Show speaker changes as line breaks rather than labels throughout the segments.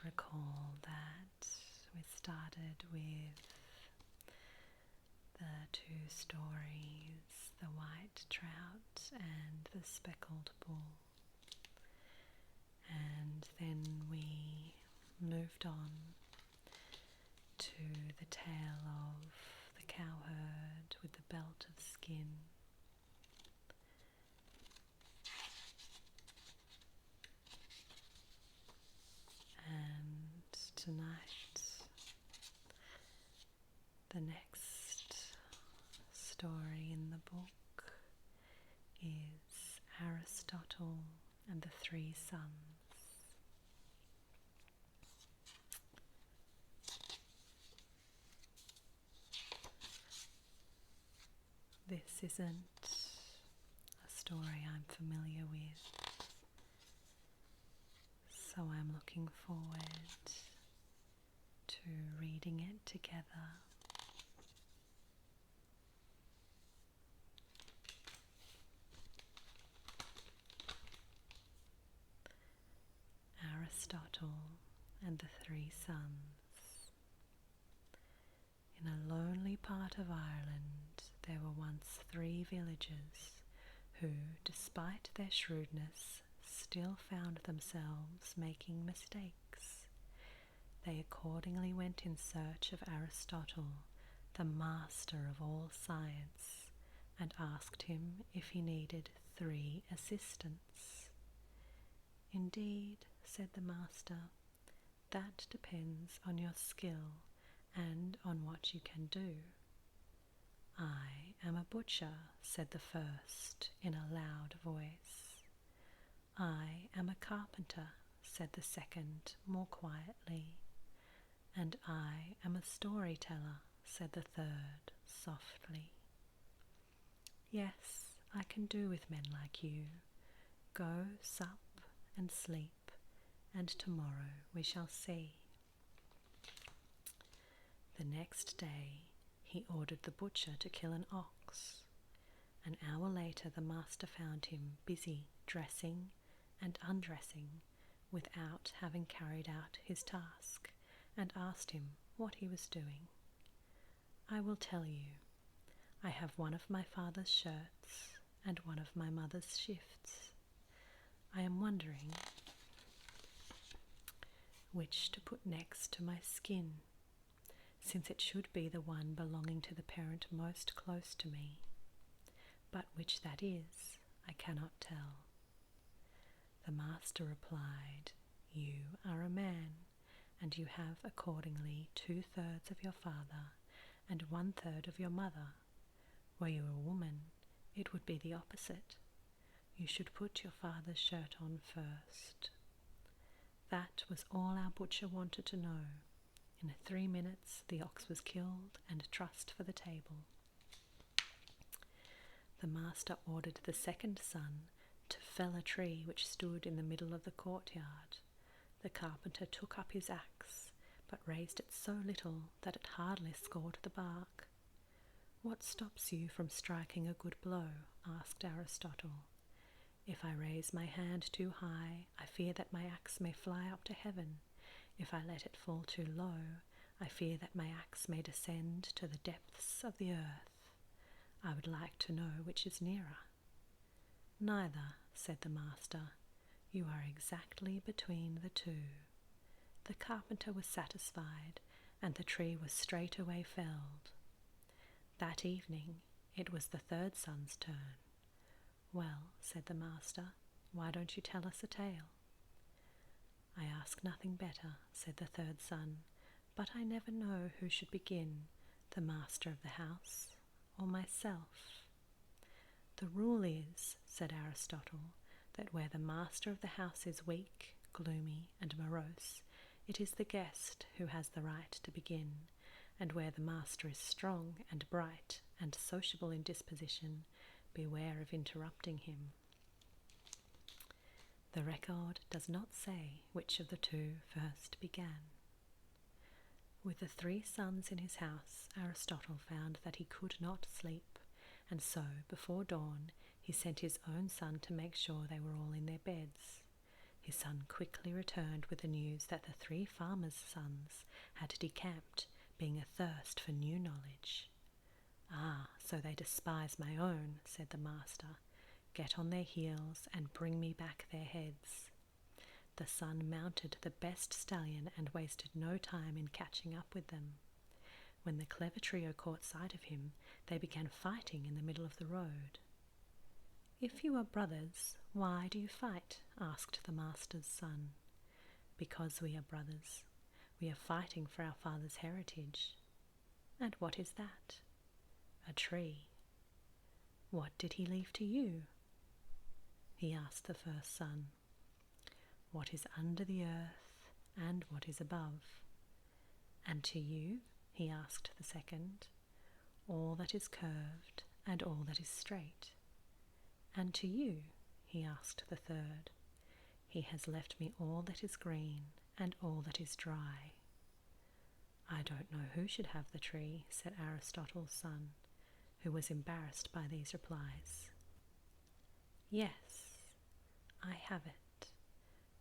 recall that we started with the two stories, the white trout and the speckled bull. And then we moved on to the tale of the cowherd with the belt of skin. And tonight, the next story in the book is Aristotle and the Three Sons. This isn't a story I'm familiar with, so I'm looking forward to reading it together. Aristotle and the Three Sons. In a lonely part of Ireland there were once 3 villagers who, despite their shrewdness, still found themselves making mistakes. They accordingly went in search of Aristotle, the master of all science, and asked him if he needed 3 assistants. "Indeed," said the master, "that depends on your skill and on what you can do." "I am a butcher," said the first in a loud voice. "I am a carpenter," said the second more quietly. "And I am a storyteller," said the third softly. "Yes, I can do with men like you. Go sup and sleep, and tomorrow we shall see." The next day he ordered the butcher to kill an ox. An hour later the master found him busy dressing and undressing without having carried out his task, and asked him what he was doing. "I will tell you. I have one of my father's shirts and one of my mother's shifts. I am wondering which to put next to my skin, since it should be the one belonging to the parent most close to me. But which that is, I cannot tell." The master replied, "You are a man, and you have accordingly 2/3 of your father and 1/3 of your mother. Were you a woman, it would be the opposite. You should put your father's shirt on first." That was all our butcher wanted to know. In 3 minutes the ox was killed and trussed for the table. The master ordered the second son to fell a tree which stood in the middle of the courtyard. The carpenter took up his axe, but raised it so little that it hardly scored the bark. "What stops you from striking a good blow?" asked Aristotle. "If I raise my hand too high, I fear that my axe may fly up to heaven. If I let it fall too low, I fear that my axe may descend to the depths of the earth. I would like to know which is nearer." "Neither," said the master. "You are exactly between the two." The carpenter was satisfied, and the tree was straightway felled. That evening it was the third son's turn. "Well," said the master, "why don't you tell us a tale?" "I ask nothing better," said the third son, "but I never know who should begin, the master of the house or myself." "The rule is," said Aristotle, "that where the master of the house is weak, gloomy, and morose, it is the guest who has the right to begin, and where the master is strong and bright and sociable in disposition, beware of interrupting him." The record does not say which of the two first began. With the 3 sons in his house, Aristotle found that he could not sleep, and so, before dawn, he sent his own son to make sure they were all in their beds. His son quickly returned with the news that the 3 farmers' sons had decamped, being athirst for new knowledge. "Ah, so they despise my own," said the master. "Get on their heels and bring me back their heads." The son mounted the best stallion and wasted no time in catching up with them. When the clever trio caught sight of him, they began fighting in the middle of the road. "If you are brothers, why do you fight?" asked the master's son. "Because we are brothers. We are fighting for our father's heritage." "And what is that?" "A tree." "What did he leave to you?" He asked the first son. "What is under the earth and what is above." "And to you?" he asked the second. "All that is curved and all that is straight." "And to you?" he asked the third. "He has left me all that is green and all that is dry." "I don't know who should have the tree," said Aristotle's son, who was embarrassed by these replies. "Yes, I have it.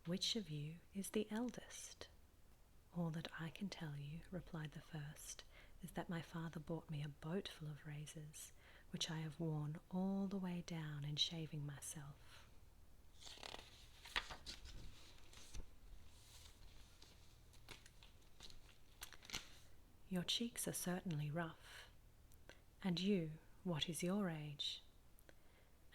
Which of you is the eldest?" "All that I can tell you," replied the first, "is that my father bought me a boat full of razors, which I have worn all the way down in shaving myself." "Your cheeks are certainly rough. And you, what is your age?"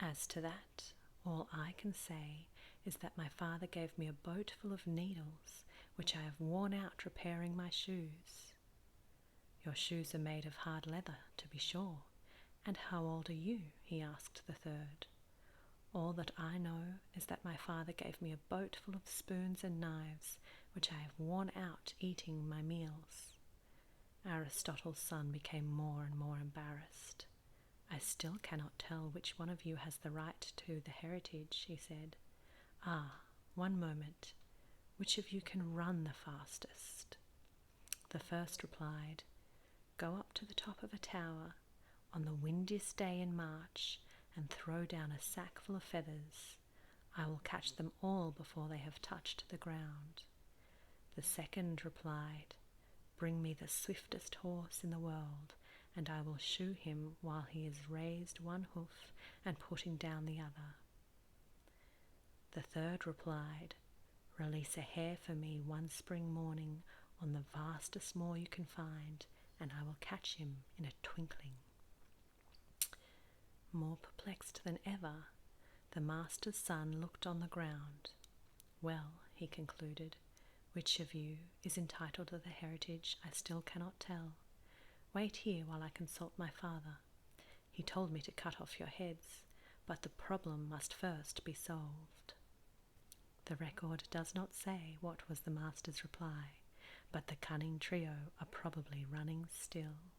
"As to that, all I can say is that my father gave me a boat full of needles, which I have worn out repairing my shoes." "Your shoes are made of hard leather, to be sure. And how old are you?" he asked the third. "All that I know is that my father gave me a boat full of spoons and knives, which I have worn out eating my meals." Aristotle's son became more and more embarrassed. "I still cannot tell which one of you has the right to the heritage," he said. "Ah, one moment. Which of you can run the fastest?" The first replied, "Go up to the top of a tower on the windiest day in March and throw down a sack full of feathers. I will catch them all before they have touched the ground." The second replied, "Bring me the swiftest horse in the world, and I will shoe him while he is raised one hoof and putting down the other." The third replied, "Release a hare for me one spring morning on the vastest moor you can find, and I will catch him in a twinkling." More perplexed than ever, the master's son looked on the ground. "Well," he concluded, "which of you is entitled to the heritage I still cannot tell. Wait here while I consult my father. He told me to cut off your heads, but the problem must first be solved." The record does not say what was the master's reply, but the cunning trio are probably running still.